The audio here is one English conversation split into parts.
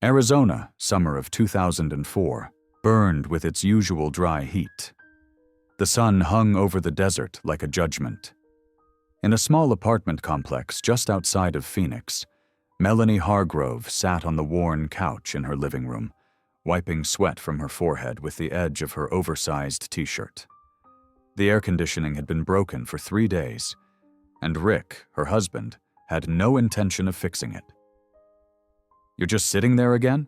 Arizona, summer of 2004, burned with its usual dry heat. The sun hung over the desert like a judgment. In a small apartment complex just outside of Phoenix, Melanie Hargrove sat on the worn couch in her living room, wiping sweat from her forehead with the edge of her oversized t-shirt. The air conditioning had been broken for 3 days, and Rick, her husband, had no intention of fixing it. "You're just sitting there again?"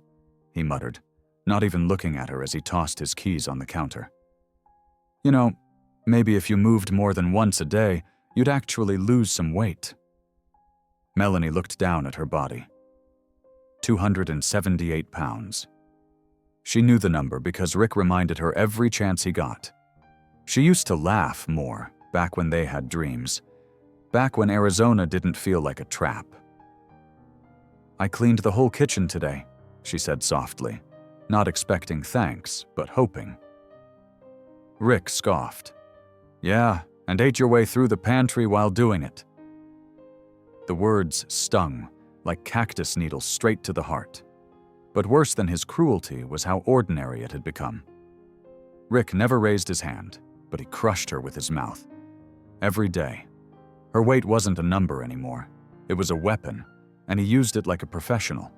he muttered, not even looking at her as he tossed his keys on the counter. "You know, maybe if you moved more than once a day, you'd actually lose some weight." Melanie looked down at her body. 278 pounds. She knew the number because Rick reminded her every chance he got. She used to laugh more back when they had dreams, back when Arizona didn't feel like a trap. "I cleaned the whole kitchen today," she said softly, not expecting thanks, but hoping. Rick scoffed. "Yeah, and ate your way through the pantry while doing it." The words stung, like cactus needles straight to the heart. But worse than his cruelty was how ordinary it had become. Rick never raised his hand, but he crushed her with his mouth. Every day. Her weight wasn't a number anymore. It was a weapon, and he used it like a professional.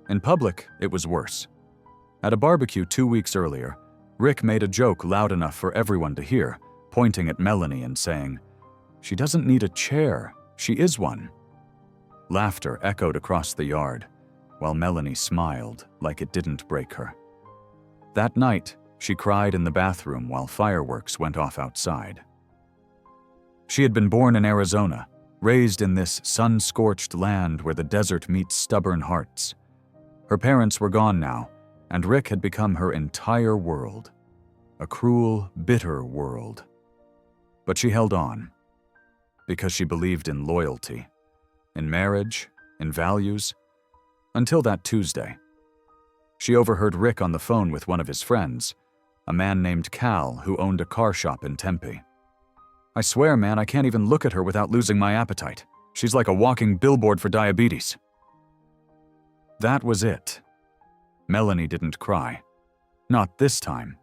In public, it was worse. At a barbecue 2 weeks earlier, Rick made a joke loud enough for everyone to hear, pointing at Melanie and saying, "She doesn't need a chair, she is one." Laughter echoed across the yard, while Melanie smiled like it didn't break her. That night, she cried in the bathroom while fireworks went off outside. She had been born in Arizona, raised in this sun-scorched land where the desert meets stubborn hearts. Her parents were gone now, and Rick had become her entire world. A cruel, bitter world. But she held on, because she believed in loyalty, in marriage, in values, until that Tuesday. She overheard Rick on the phone with one of his friends, a man named Cal who owned a car shop in Tempe. "I swear, man, I can't even look at her without losing my appetite. She's like a walking billboard for diabetes." That was it. Melanie didn't cry. Not this time.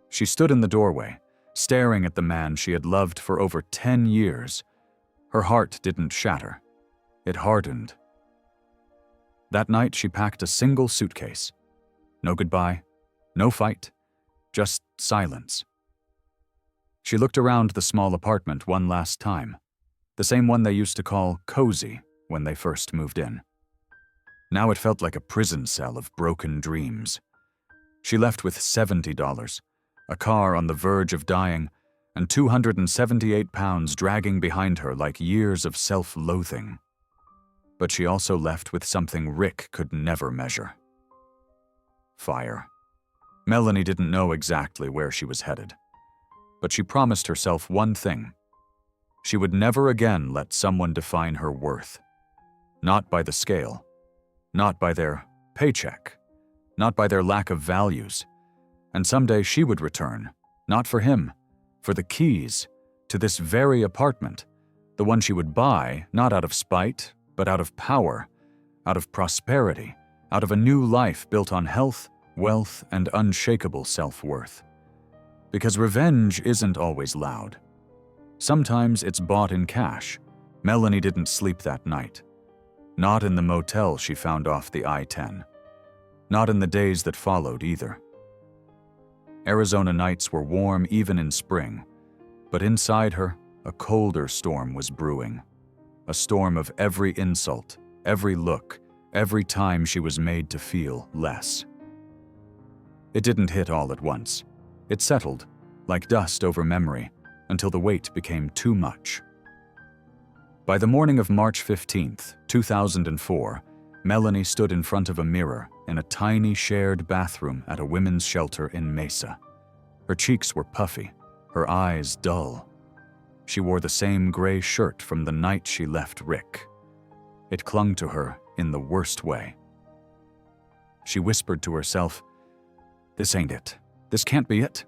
She stood in the doorway, staring at the man she had loved for over 10 years. Her heart didn't shatter. It hardened. That night, she packed a single suitcase. No goodbye, no fight, just silence. She looked around the small apartment one last time, the same one they used to call cozy when they first moved in. Now it felt like a prison cell of broken dreams. She left with $70, a car on the verge of dying, and 278 pounds dragging behind her like years of self-loathing. But she also left with something Rick could never measure. Fire. Melanie didn't know exactly where she was headed, but she promised herself one thing. She would never again let someone define her worth. Not by the scale, not by their paycheck, not by their lack of values. And someday she would return, not for him, for the keys to this very apartment, the one she would buy, not out of spite, but out of power, out of prosperity, out of a new life built on health, wealth, and unshakable self-worth. Because revenge isn't always loud. Sometimes it's bought in cash. Melanie didn't sleep that night. Not in the motel she found off the I-10. Not in the days that followed either. Arizona nights were warm even in spring, but inside her, a colder storm was brewing. A storm of every insult, every look, every time she was made to feel less. It didn't hit all at once. It settled, like dust over memory, until the weight became too much. By the morning of March 15th, 2004, Melanie stood in front of a mirror in a tiny shared bathroom at a women's shelter in Mesa. Her cheeks were puffy, her eyes dull. She wore the same gray shirt from the night she left Rick. It clung to her in the worst way. She whispered to herself, "This ain't it. This can't be it."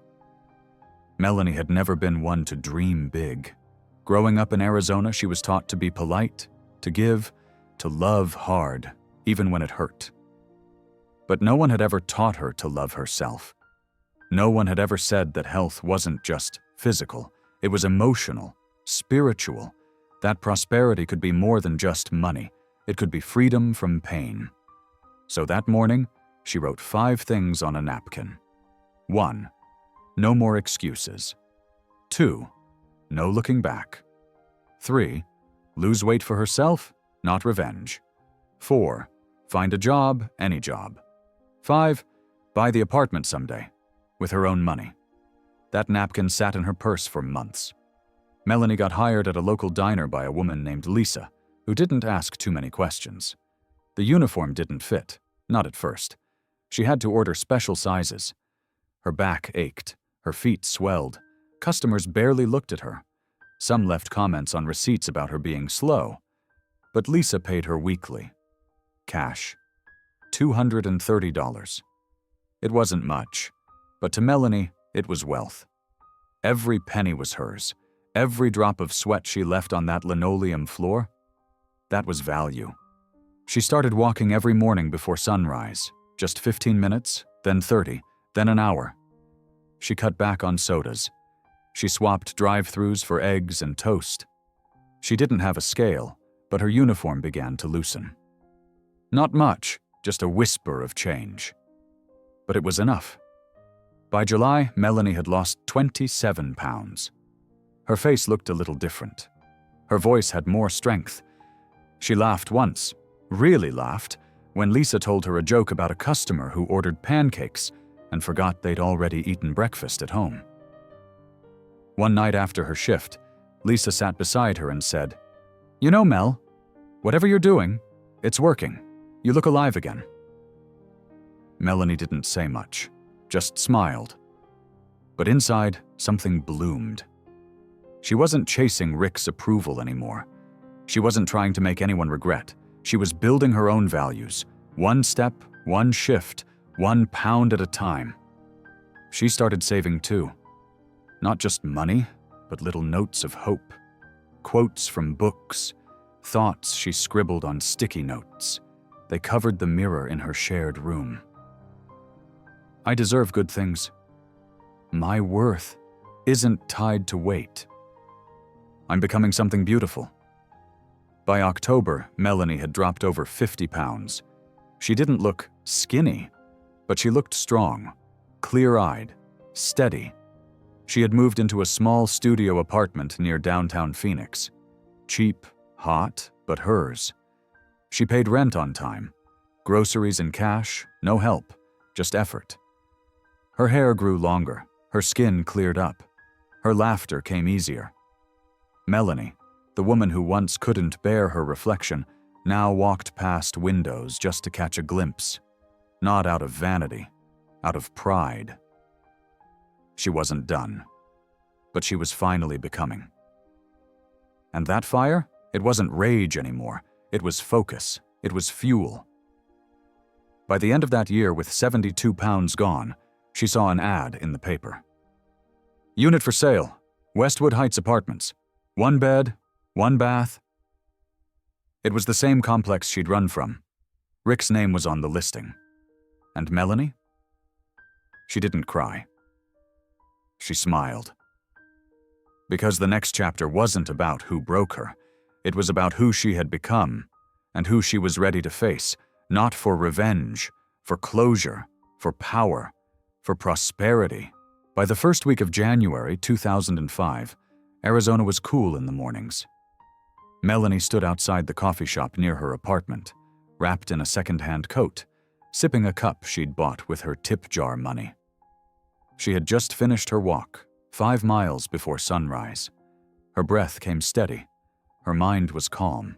Melanie had never been one to dream big. Growing up in Arizona, she was taught to be polite, to give, to love hard, even when it hurt. But no one had ever taught her to love herself. No one had ever said that health wasn't just physical, it was emotional, spiritual, that prosperity could be more than just money, it could be freedom from pain. So that morning, she wrote 5 things on a napkin. 1. No more excuses. 2. No looking back. 3. Lose weight for herself, not revenge. 4. Find a job, any job. 5. Buy the apartment someday, with her own money. That napkin sat in her purse for months. Melanie got hired at a local diner by a woman named Lisa, who didn't ask too many questions. The uniform didn't fit, not at first. She had to order special sizes. Her back ached, her feet swelled. Customers barely looked at her. Some left comments on receipts about her being slow. But Lisa paid her weekly. Cash. $230. It wasn't much, but to Melanie, it was wealth. Every penny was hers. Every drop of sweat she left on that linoleum floor, that was value. She started walking every morning before sunrise, just 15 minutes, then 30, then an hour. She cut back on sodas. She swapped drive-thrus for eggs and toast. She didn't have a scale, but her uniform began to loosen. Not much, just a whisper of change. But it was enough. By July, Melanie had lost 27 pounds. Her face looked a little different. Her voice had more strength. She laughed once, really laughed, when Lisa told her a joke about a customer who ordered pancakes and forgot they'd already eaten breakfast at home. One night after her shift, Lisa sat beside her and said, "You know, Mel, whatever you're doing, it's working. You look alive again." Melanie didn't say much, just smiled. But inside, something bloomed. She wasn't chasing Rick's approval anymore. She wasn't trying to make anyone regret. She was building her own values, one step, one shift, 1 pound at a time. She started saving too. Not just money, but little notes of hope. Quotes from books, thoughts she scribbled on sticky notes. They covered the mirror in her shared room. I deserve good things. My worth isn't tied to weight. I'm becoming something beautiful. By October, Melanie had dropped over 50 pounds. She didn't look skinny, but she looked strong, clear-eyed, steady. She had moved into a small studio apartment near downtown Phoenix. Cheap, hot, but hers. She paid rent on time. Groceries in cash, no help, just effort. Her hair grew longer, her skin cleared up. Her laughter came easier. Melanie, the woman who once couldn't bear her reflection, now walked past windows just to catch a glimpse. Not out of vanity, out of pride. She wasn't done, but she was finally becoming. And that fire? It wasn't rage anymore. It was focus. It was fuel. By the end of that year, with 72 pounds gone, she saw an ad in the paper. Unit for sale, Westwood Heights Apartments. 1 bed, 1 bath. It was the same complex she'd run from. Rick's name was on the listing. And Melanie? She didn't cry. She smiled. Because the next chapter wasn't about who broke her. It was about who she had become and who she was ready to face, not for revenge, for closure, for power, for prosperity. By the first week of January 2005, Arizona was cool in the mornings. Melanie stood outside the coffee shop near her apartment, wrapped in a second-hand coat, sipping a cup she'd bought with her tip jar money. She had just finished her walk, 5 miles before sunrise. Her breath came steady. Her mind was calm.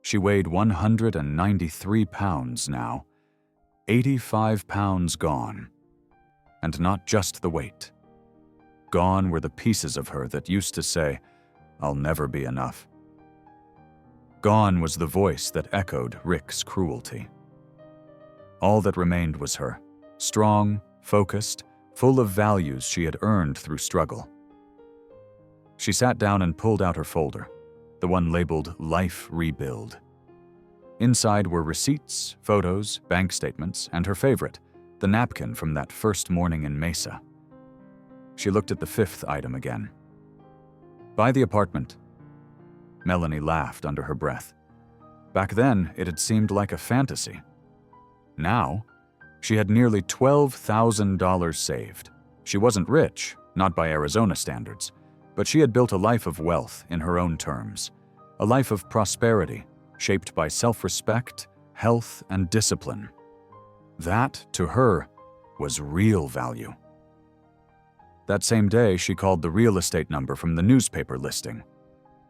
She weighed 193 pounds now. 85 pounds gone. And not just the weight. Gone were the pieces of her that used to say, "I'll never be enough." Gone was the voice that echoed Rick's cruelty. All that remained was her, strong, focused, full of values she had earned through struggle. She sat down and pulled out her folder, the one labeled Life Rebuild. Inside were receipts, photos, bank statements, and her favorite, the napkin from that first morning in Mesa. She looked at the fifth item again. Buy the apartment. Melanie laughed under her breath. Back then, it had seemed like a fantasy. Now, she had nearly $12,000 saved. She wasn't rich, not by Arizona standards, but she had built a life of wealth in her own terms, a life of prosperity, shaped by self-respect, health, and discipline. That, to her, was real value. That same day, she called the real estate number from the newspaper listing.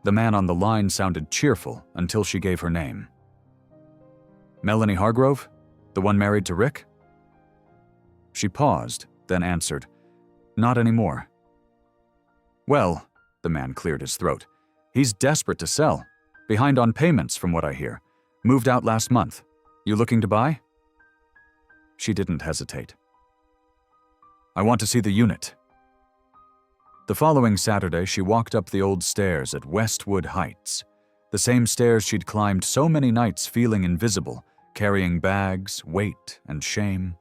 The man on the line sounded cheerful until she gave her name. Melanie Hargrove? The one married to Rick? She paused, then answered, Not anymore. Well, the man cleared his throat. He's desperate to sell. Behind on payments, from what I hear. Moved out last month. You looking to buy? She didn't hesitate. I want to see the unit. The following Saturday, she walked up the old stairs at Westwood Heights, the same stairs she'd climbed so many nights feeling invisible, carrying bags, weight, and shame.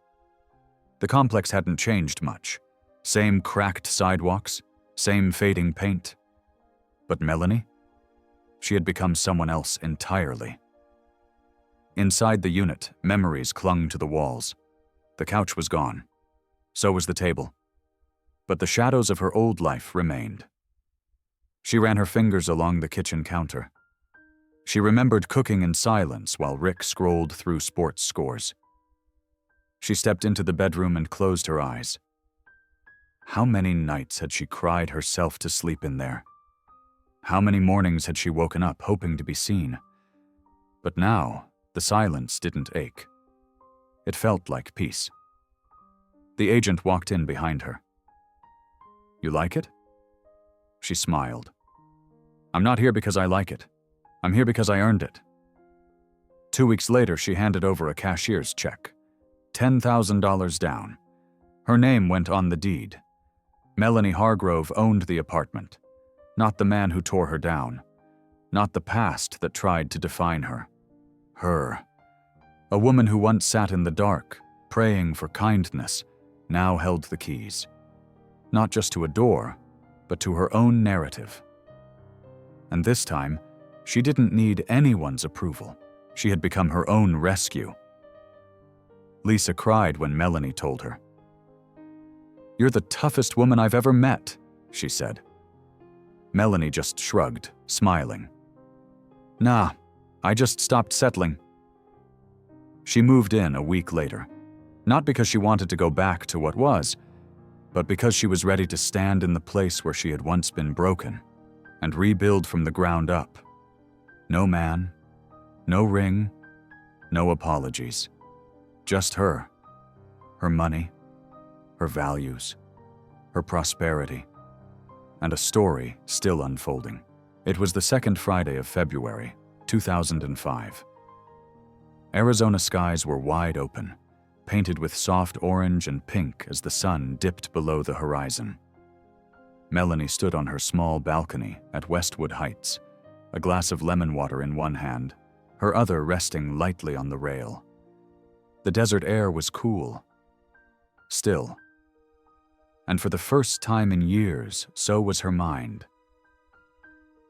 The complex hadn't changed much. Same cracked sidewalks, same fading paint. But Melanie? She had become someone else entirely. Inside the unit, memories clung to the walls. The couch was gone. So was the table. But the shadows of her old life remained. She ran her fingers along the kitchen counter. She remembered cooking in silence while Rick scrolled through sports scores. She stepped into the bedroom and closed her eyes. How many nights had she cried herself to sleep in there? How many mornings had she woken up hoping to be seen? But now, the silence didn't ache. It felt like peace. The agent walked in behind her. You like it? She smiled. I'm not here because I like it. I'm here because I earned it. 2 weeks later, she handed over a cashier's check. $10,000 down. Her name went on the deed. Melanie Hargrove owned the apartment. Not the man who tore her down. Not the past that tried to define her. Her. A woman who once sat in the dark, praying for kindness, now held the keys. Not just to a door, but to her own narrative. And this time, she didn't need anyone's approval. She had become her own rescue. Lisa cried when Melanie told her. You're the toughest woman I've ever met, she said. Melanie just shrugged, smiling. Nah, I just stopped settling. She moved in a week later, not because she wanted to go back to what was, but because she was ready to stand in the place where she had once been broken and rebuild from the ground up. No man, no ring, no apologies. Just her. Her money, her values, her prosperity, and a story still unfolding. It was the second Friday of February, 2005. Arizona skies were wide open, painted with soft orange and pink as the sun dipped below the horizon. Melanie stood on her small balcony at Westwood Heights, a glass of lemon water in one hand, her other resting lightly on the rail. The desert air was cool, still. And for the first time in years, so was her mind.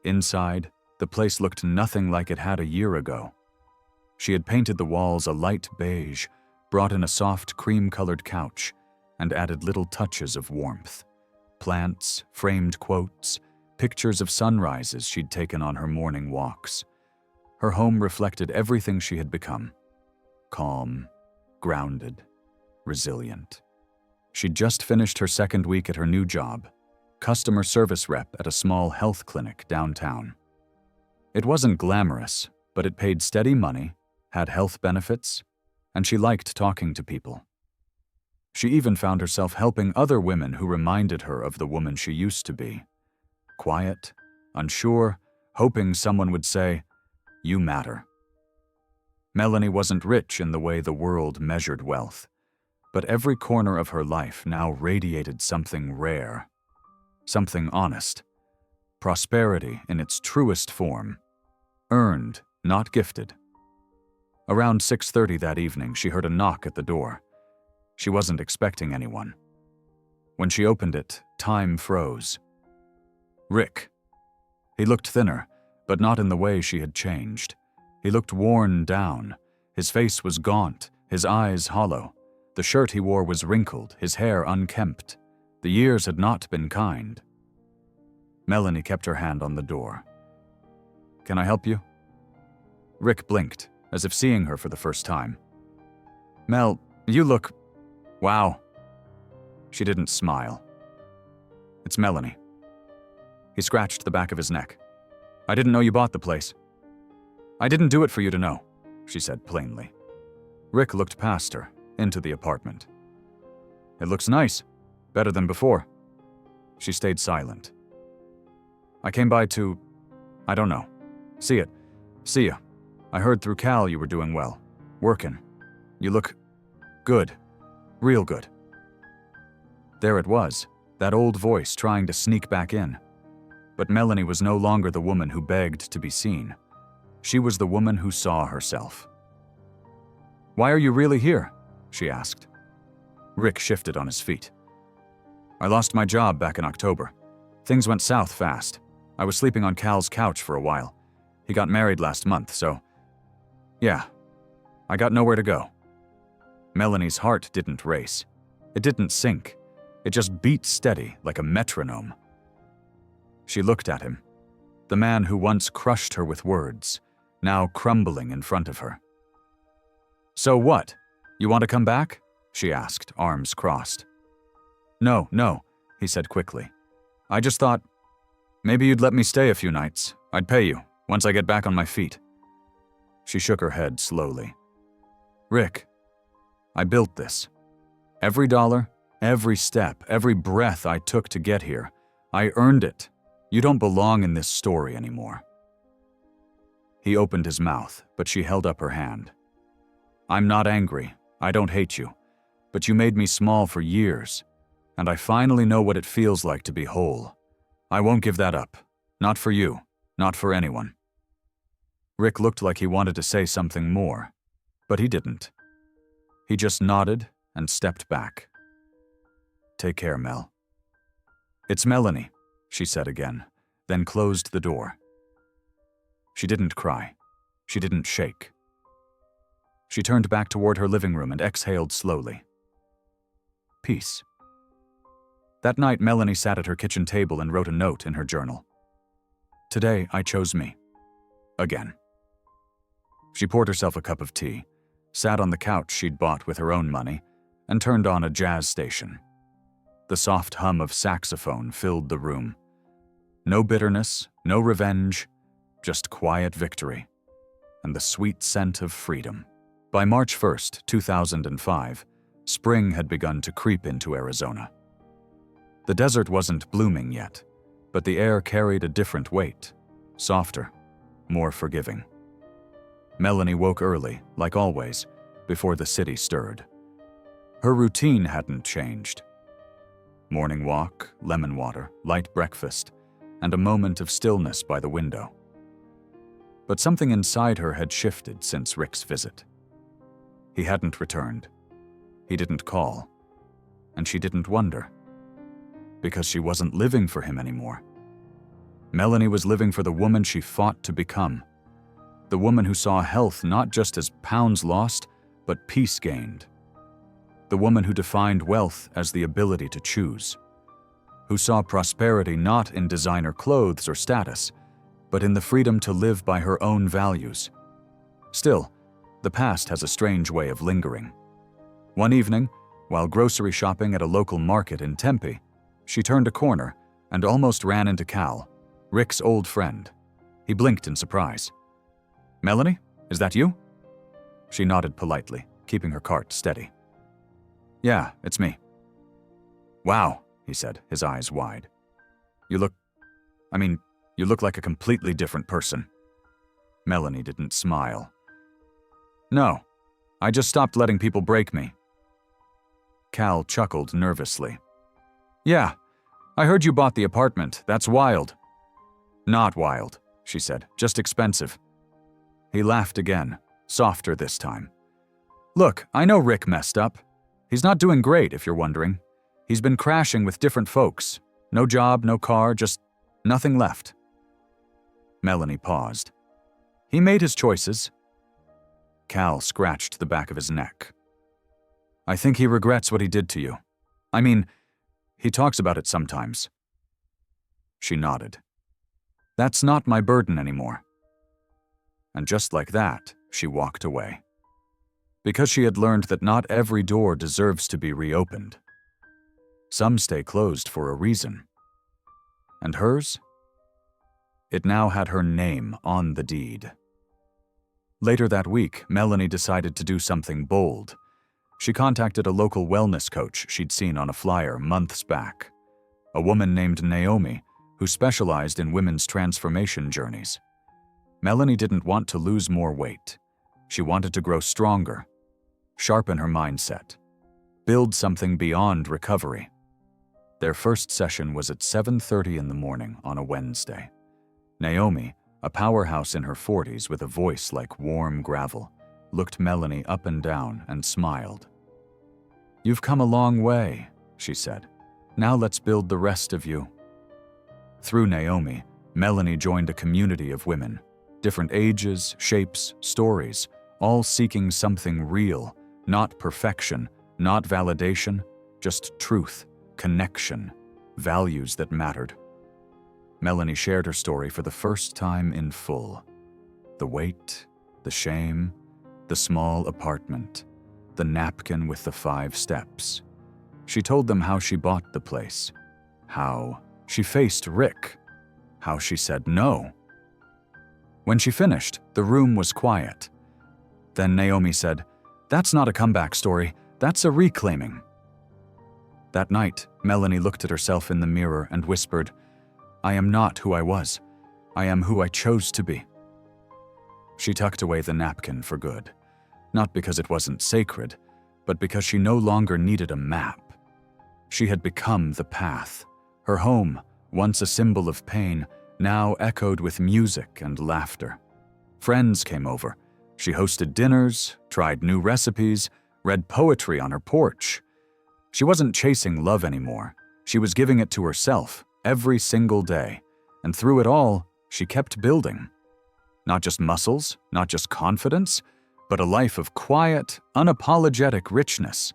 Inside, the place looked nothing like it had a year ago. She had painted the walls a light beige, brought in a soft cream-colored couch, and added little touches of warmth. Plants, framed quotes, pictures of sunrises she'd taken on her morning walks. Her home reflected everything she had become. Calm, grounded, resilient. She'd just finished her second week at her new job, customer service rep at a small health clinic downtown. It wasn't glamorous, but it paid steady money, had health benefits, and she liked talking to people. She even found herself helping other women who reminded her of the woman she used to be. Quiet, unsure, hoping someone would say, "You matter." Melanie wasn't rich in the way the world measured wealth, but every corner of her life now radiated something rare, something honest. Prosperity in its truest form, earned, not gifted. Around 6:30 that evening, she heard a knock at the door. She wasn't expecting anyone. When she opened it, time froze. Rick. He looked thinner, but not in the way she had changed. He looked worn down. His face was gaunt, his eyes hollow. The shirt he wore was wrinkled, his hair unkempt. The years had not been kind. Melanie kept her hand on the door. "Can I help you?" Rick blinked, as if seeing her for the first time. "Mel, you look... wow." She didn't smile. "It's Melanie." He scratched the back of his neck. "I didn't know you bought the place." "I didn't do it for you to know," she said plainly. Rick looked past her, into the apartment. "It looks nice. Better than before." She stayed silent. "I came by to... I don't know. See ya. I heard through Cal you were doing well. Working. You look... good. Real good." There it was, that old voice trying to sneak back in. But Melanie was no longer the woman who begged to be seen. She was the woman who saw herself. "Why are you really here?" she asked. Rick shifted on his feet. "I lost my job back in October. Things went south fast. I was sleeping on Cal's couch for a while. He got married last month, so... yeah, I got nowhere to go." Melanie's heart didn't race. It didn't sink. It just beat steady like a metronome. She looked at him, the man who once crushed her with words, now crumbling in front of her. "So what? You want to come back?" she asked, arms crossed. No, he said quickly. "I just thought, maybe you'd let me stay a few nights. I'd pay you, once I get back on my feet." She shook her head slowly. "Rick, I built this. Every dollar, every step, every breath I took to get here, I earned it. You don't belong in this story anymore." He opened his mouth, but she held up her hand. "I'm not angry. I don't hate you. But you made me small for years, and I finally know what it feels like to be whole. I won't give that up. Not for you. Not for anyone." Rick looked like he wanted to say something more, but he didn't. He just nodded and stepped back. "Take care, Mel." "It's Melanie," she said again, then closed the door. She didn't cry. She didn't shake. She turned back toward her living room and exhaled slowly. Peace. That night, Melanie sat at her kitchen table and wrote a note in her journal. "Today, I chose me. Again." She poured herself a cup of tea, sat on the couch she'd bought with her own money, and turned on a jazz station. The soft hum of saxophone filled the room. No bitterness, no revenge, just quiet victory, and the sweet scent of freedom. By March 1st, 2005, spring had begun to creep into Arizona. The desert wasn't blooming yet, but the air carried a different weight, softer, more forgiving. Melanie woke early, like always, before the city stirred. Her routine hadn't changed. Morning walk, lemon water, light breakfast, and a moment of stillness by the window. But something inside her had shifted since Rick's visit. He hadn't returned. He didn't call. And she didn't wonder. Because she wasn't living for him anymore. Melanie was living for the woman she fought to become. The woman who saw health not just as pounds lost, but peace gained. The woman who defined wealth as the ability to choose. Who saw prosperity not in designer clothes or status, but in the freedom to live by her own values. Still, the past has a strange way of lingering. One evening, while grocery shopping at a local market in Tempe, she turned a corner and almost ran into Cal, Rick's old friend. He blinked in surprise. "Melanie, is that you?" She nodded politely, keeping her cart steady. "Yeah, it's me." "Wow," he said, his eyes wide. You look like a completely different person." Melanie didn't smile. "No, I just stopped letting people break me." Cal chuckled nervously. "Yeah, I heard you bought the apartment. That's wild." "Not wild," she said, "just expensive." He laughed again, softer this time. Look, I know Rick messed up. He's not doing great, if you're wondering. He's been crashing with different folks. No job, no car, just nothing left. Melanie paused. He made his choices. Cal scratched the back of his neck. I think he regrets what he did to you. I mean, he talks about it sometimes. She nodded. That's not my burden anymore. And just like that, she walked away. Because she had learned that not every door deserves to be reopened. Some stay closed for a reason. And hers? It now had her name on the deed. Later that week, Melanie decided to do something bold. She contacted a local wellness coach she'd seen on a flyer months back. A woman named Naomi, who specialized in women's transformation journeys. Melanie didn't want to lose more weight. She wanted to grow stronger, sharpen her mindset, build something beyond recovery. Their first session was at 7:30 in the morning on a Wednesday. Naomi, a powerhouse in her 40s with a voice like warm gravel, looked Melanie up and down and smiled. You've come a long way, she said. Now let's build the rest of you. Through Naomi, Melanie joined a community of women, different ages, shapes, stories, all seeking something real, not perfection, not validation, just truth, connection, values that mattered. Melanie shared her story for the first time in full. The weight, the shame, the small apartment, the napkin with the 5 steps. She told them how she bought the place, how she faced Rick, how she said no. When she finished, the room was quiet. Then Naomi said, "That's not a comeback story, that's a reclaiming." That night, Melanie looked at herself in the mirror and whispered, "I am not who I was. I am who I chose to be." She tucked away the napkin for good, not because it wasn't sacred, but because she no longer needed a map. She had become the path. Her home, once a symbol of pain, now echoed with music and laughter. Friends came over. She hosted dinners, tried new recipes, read poetry on her porch. She wasn't chasing love anymore. She was giving it to herself every single day. And through it all, she kept building. Not just muscles, not just confidence, but a life of quiet, unapologetic richness.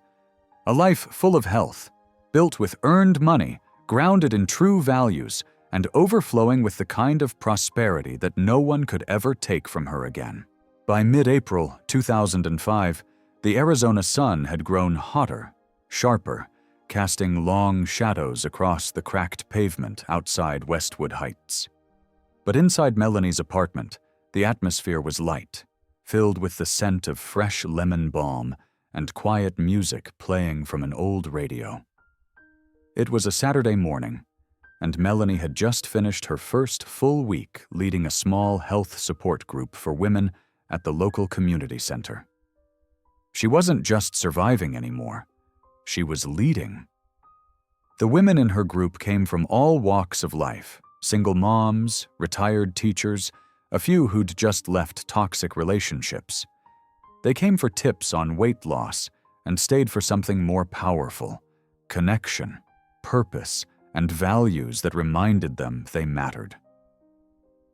A life full of health, built with earned money, grounded in true values, and overflowing with the kind of prosperity that no one could ever take from her again. By mid-April 2005, the Arizona sun had grown hotter, sharper, casting long shadows across the cracked pavement outside Westwood Heights. But inside Melanie's apartment, the atmosphere was light, filled with the scent of fresh lemon balm and quiet music playing from an old radio. It was a Saturday morning, and Melanie had just finished her first full week leading a small health support group for women at the local community center. She wasn't just surviving anymore. She was leading. The women in her group came from all walks of life, single moms, retired teachers, a few who'd just left toxic relationships. They came for tips on weight loss and stayed for something more powerful, connection, purpose, and values that reminded them they mattered.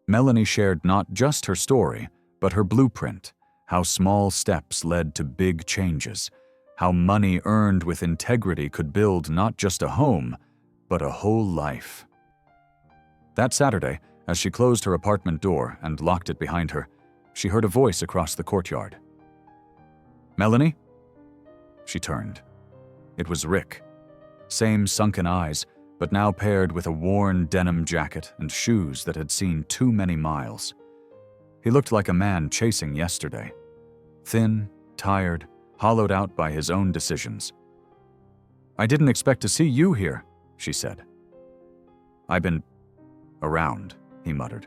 Melanie shared not just her story, but her blueprint, how small steps led to big changes, how money earned with integrity could build not just a home, but a whole life. That Saturday, as she closed her apartment door and locked it behind her, she heard a voice across the courtyard. "Melanie?" She turned. It was Rick. Same sunken eyes, but now paired with a worn denim jacket and shoes that had seen too many miles. He looked like a man chasing yesterday. Thin, tired, hollowed out by his own decisions. "I didn't expect to see you here," she said. "I've been around," he muttered.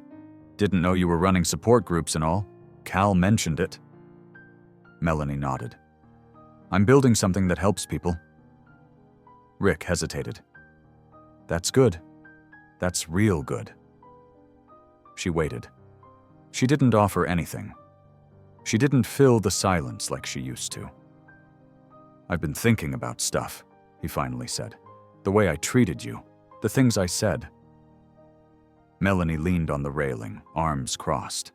"Didn't know you were running support groups and all. Cal mentioned it." Melanie nodded. "I'm building something that helps people." Rick hesitated. "That's good. That's real good." She waited. She didn't offer anything. She didn't fill the silence like she used to. "I've been thinking about stuff," he finally said. "The way I treated you, the things I said." Melanie leaned on the railing, arms crossed.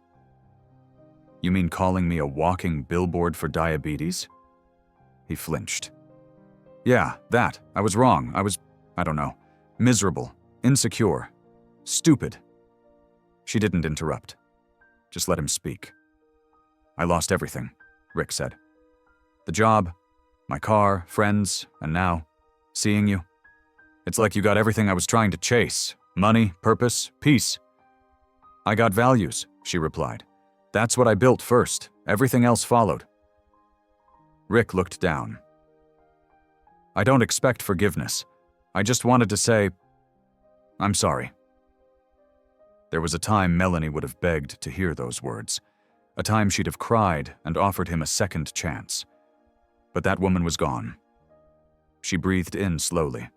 "You mean calling me a walking billboard for diabetes?" He flinched. "Yeah, that. I was wrong. I don't know, miserable, insecure, stupid." She didn't interrupt. Just let him speak. "I lost everything," Rick said. "The job, my car, friends, and now, seeing you. It's like you got everything I was trying to chase. Money, purpose, peace." "I got values," she replied. "That's what I built first. Everything else followed." Rick looked down. "I don't expect forgiveness. I just wanted to say, I'm sorry." There was a time Melanie would have begged to hear those words, a time she'd have cried and offered him a second chance. But that woman was gone. She breathed in slowly.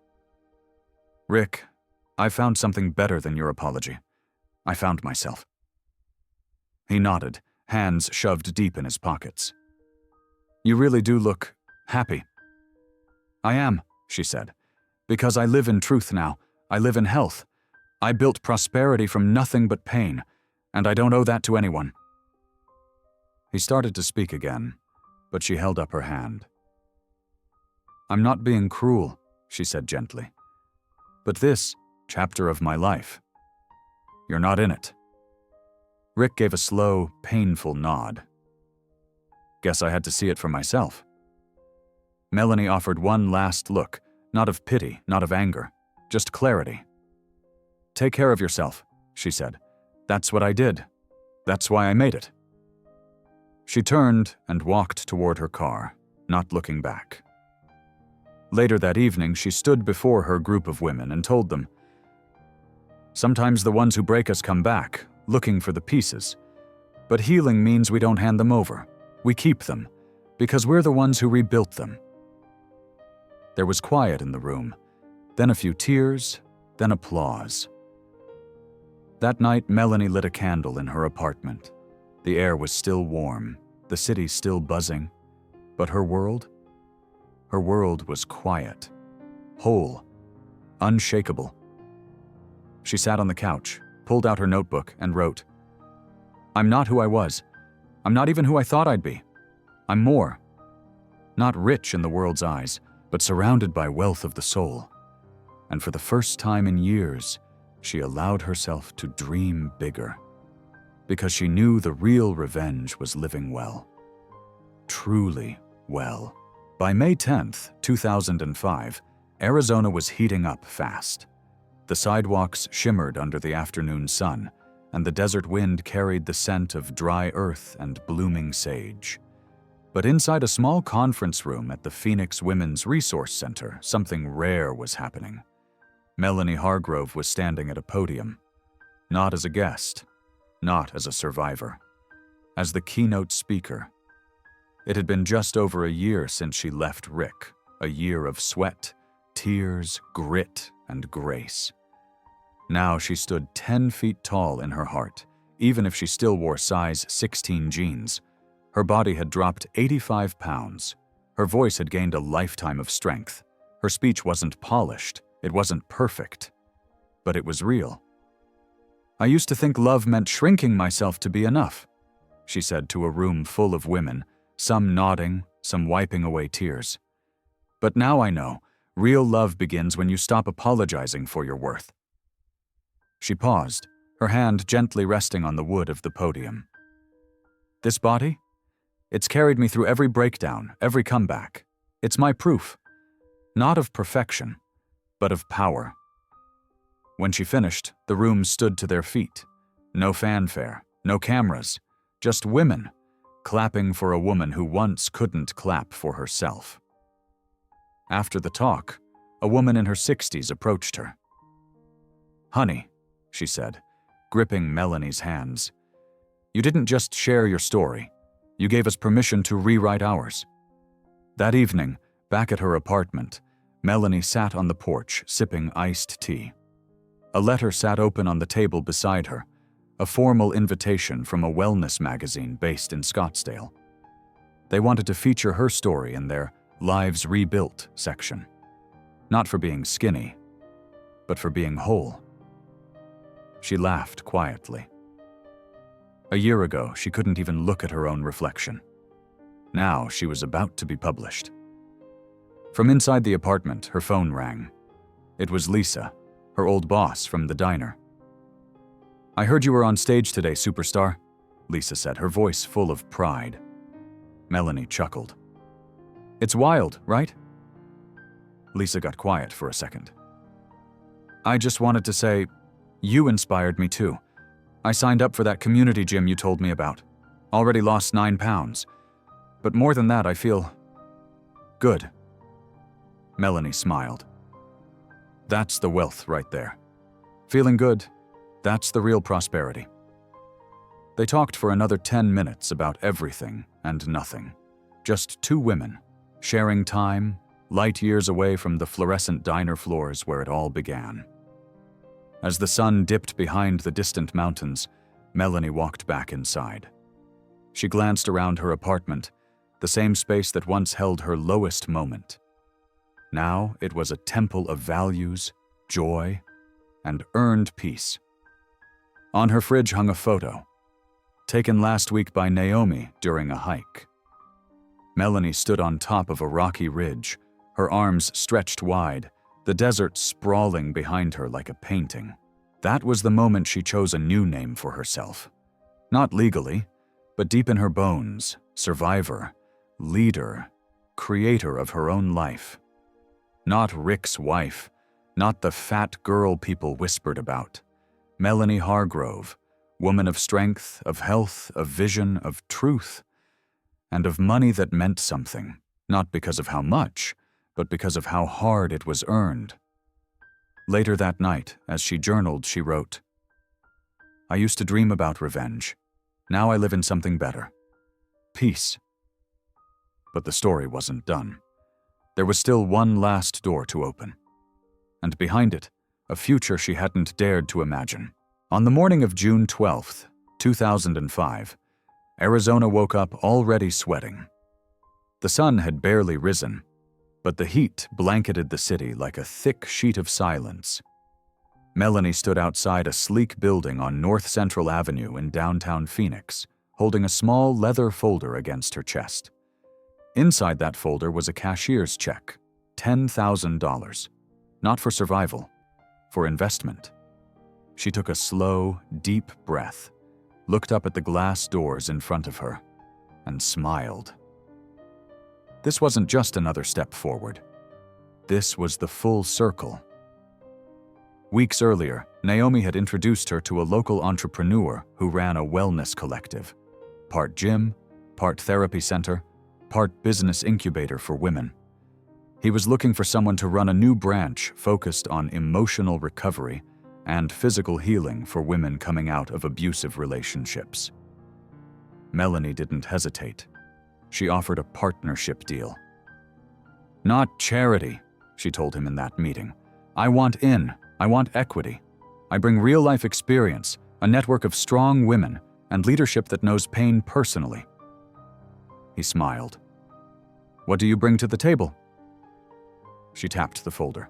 "Rick, I found something better than your apology. I found myself." He nodded, hands shoved deep in his pockets. "You really do look happy." "I am," she said, "because I live in truth now. I live in health. I built prosperity from nothing but pain, and I don't owe that to anyone." He started to speak again, but she held up her hand. "I'm not being cruel," she said gently. "But this chapter of my life, you're not in it." Rick gave a slow, painful nod. "Guess I had to see it for myself." Melanie offered one last look, not of pity, not of anger, just clarity. "Take care of yourself," she said. "That's what I did. That's why I made it." She turned and walked toward her car, not looking back. Later that evening, she stood before her group of women and told them, "Sometimes the ones who break us come back, looking for the pieces. But healing means we don't hand them over. We keep them, because we're the ones who rebuilt them." There was quiet in the room, then a few tears, then applause. That night, Melanie lit a candle in her apartment. The air was still warm, the city still buzzing, but her world was quiet, whole, unshakable. She sat on the couch, pulled out her notebook, and wrote, "I'm not who I was. I'm not even who I thought I'd be. I'm more. Not rich in the world's eyes, but surrounded by wealth of the soul." And for the first time in years, she allowed herself to dream bigger, because she knew the real revenge was living well. Truly well. By May 10th, 2005, Arizona was heating up fast. The sidewalks shimmered under the afternoon sun, and the desert wind carried the scent of dry earth and blooming sage. But inside a small conference room at the Phoenix Women's Resource Center, something rare was happening. Melanie Hargrove was standing at a podium, not as a guest, not as a survivor, as the keynote speaker. It had been just over a year since she left Rick, a year of sweat, tears, grit, and grace. Now she stood 10 feet tall in her heart, even if she still wore size 16 jeans. Her body had dropped 85 pounds. Her voice had gained a lifetime of strength. Her speech wasn't polished, it wasn't perfect, but it was real. "I used to think love meant shrinking myself to be enough," she said to a room full of women, some nodding, some wiping away tears. "But now I know, real love begins when you stop apologizing for your worth." She paused, her hand gently resting on the wood of the podium. "This body? It's carried me through every breakdown, every comeback. It's my proof. Not of perfection, but of power." When she finished, the room stood to their feet. No fanfare, no cameras, just women, clapping for a woman who once couldn't clap for herself. After the talk, a woman in her 60s approached her. "Honey," she said, gripping Melanie's hands, "you didn't just share your story. You gave us permission to rewrite ours." That evening, back at her apartment, Melanie sat on the porch sipping iced tea. A letter sat open on the table beside her, a formal invitation from a wellness magazine based in Scottsdale. They wanted to feature her story in their Lives Rebuilt section. Not for being skinny, but for being whole. She laughed quietly. A year ago, she couldn't even look at her own reflection. Now she was about to be published. From inside the apartment, her phone rang. It was Lisa, her old boss from the diner. "I heard you were on stage today, superstar," Lisa said, her voice full of pride. Melanie chuckled. "It's wild, right?" Lisa got quiet for a second. "I just wanted to say, you inspired me too. I signed up for that community gym you told me about. Already lost 9 pounds. But more than that, I feel good." Melanie smiled. "That's the wealth right there. Feeling good, that's the real prosperity." They talked for another 10 minutes about everything and nothing. Just two women, sharing time, light years away from the fluorescent diner floors where it all began. As the sun dipped behind the distant mountains, Melanie walked back inside. She glanced around her apartment, the same space that once held her lowest moment. Now it was a temple of values, joy, and earned peace. On her fridge hung a photo, taken last week by Naomi during a hike. Melanie stood on top of a rocky ridge, her arms stretched wide, the desert sprawling behind her like a painting. That was the moment she chose a new name for herself. Not legally, but deep in her bones, survivor, leader, creator of her own life. Not Rick's wife, not the fat girl people whispered about. Melanie Hargrove, woman of strength, of health, of vision, of truth, and of money that meant something, not because of how much, but because of how hard it was earned. Later that night, as she journaled, she wrote, "I used to dream about revenge. Now I live in something better. Peace." But the story wasn't done. There was still one last door to open. And behind it, a future she hadn't dared to imagine. On the morning of June 12th, 2005, Arizona woke up already sweating. The sun had barely risen, but the heat blanketed the city like a thick sheet of silence. Melanie stood outside a sleek building on North Central Avenue in downtown Phoenix, holding a small leather folder against her chest. Inside that folder was a cashier's check, $10,000. Not for survival, for investment. She took a slow, deep breath, looked up at the glass doors in front of her, and smiled. This wasn't just another step forward. This was the full circle. Weeks earlier, Naomi had introduced her to a local entrepreneur who ran a wellness collective. Part gym, part therapy center, part business incubator for women. He was looking for someone to run a new branch focused on emotional recovery and physical healing for women coming out of abusive relationships. Melanie didn't hesitate. She offered a partnership deal. "Not charity," she told him in that meeting. "I want in. I want equity. I bring real-life experience, a network of strong women, and leadership that knows pain personally." He smiled. "What do you bring to the table?" She tapped the folder.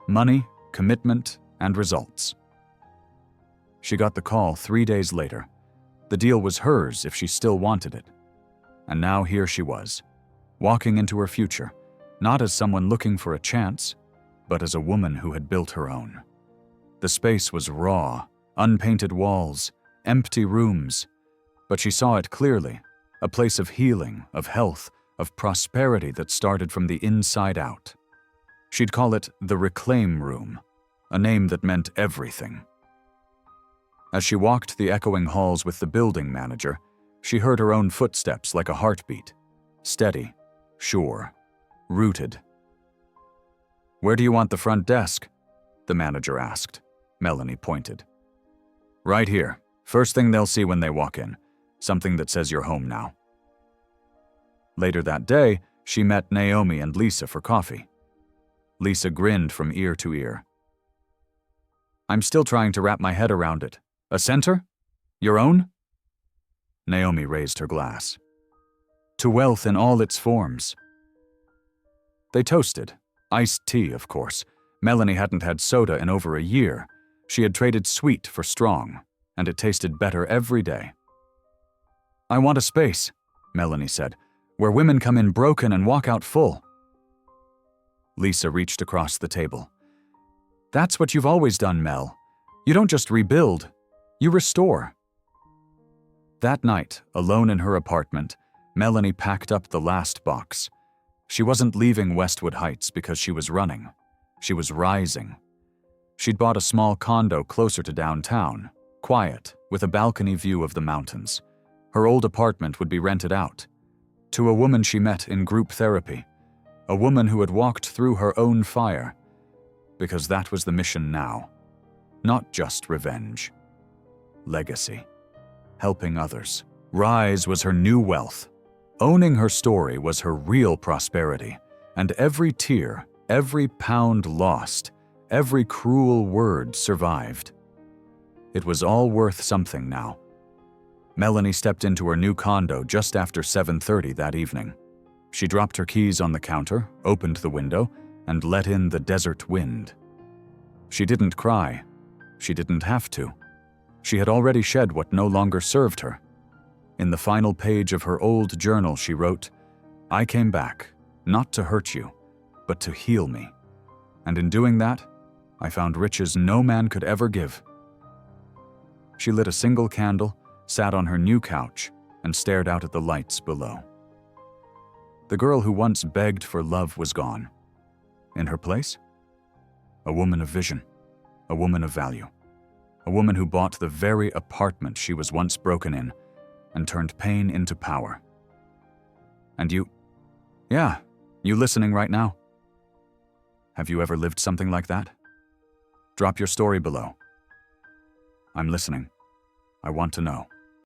Money, commitment, and results. She got the call 3 days later. The deal was hers if she still wanted it. And now here she was, walking into her future, not as someone looking for a chance, but as a woman who had built her own. The space was raw, unpainted walls, empty rooms, but she saw it clearly, a place of healing, of health, of prosperity that started from the inside out. She'd call it the Reclaim Room, a name that meant everything. As she walked the echoing halls with the building manager, she heard her own footsteps like a heartbeat, steady, sure, rooted. "Where do you want the front desk?" the manager asked. Melanie pointed. "Right here. First thing they'll see when they walk in. Something that says you're home now." Later that day, she met Naomi and Lisa for coffee. Lisa grinned from ear to ear. "I'm still trying to wrap my head around it. A center? Your own? Naomi raised her glass. To wealth in all its forms. They toasted. Iced tea, of course. Melanie hadn't had soda in over a year. She had traded sweet for strong, and it tasted better every day. I want a space, Melanie said, where women come in broken and walk out full. Lisa reached across the table. That's what you've always done, Mel. You don't just rebuild, you restore. That night, alone in her apartment, Melanie packed up the last box. She wasn't leaving Westwood Heights because she was running. She was rising. She'd bought a small condo closer to downtown, quiet, with a balcony view of the mountains. Her old apartment would be rented out to a woman she met in group therapy, a woman who had walked through her own fire, because that was the mission now. Not just revenge. Legacy. Helping others. Rise was her new wealth. Owning her story was her real prosperity, and every tear, every pound lost, every cruel word survived. It was all worth something now. Melanie stepped into her new condo just after 7:30 that evening. She dropped her keys on the counter, opened the window, and let in the desert wind. She didn't cry. She didn't have to. She had already shed what no longer served her. In the final page of her old journal, she wrote, I came back, not to hurt you, but to heal me. And in doing that, I found riches no man could ever give. She lit a single candle, sat on her new couch, and stared out at the lights below. The girl who once begged for love was gone. In her place, a woman of vision, a woman of value, a woman who bought the very apartment she was once broken in and turned pain into power. And you, you listening right now? Have you ever lived something like that? Drop your story below. I'm listening. I want to know.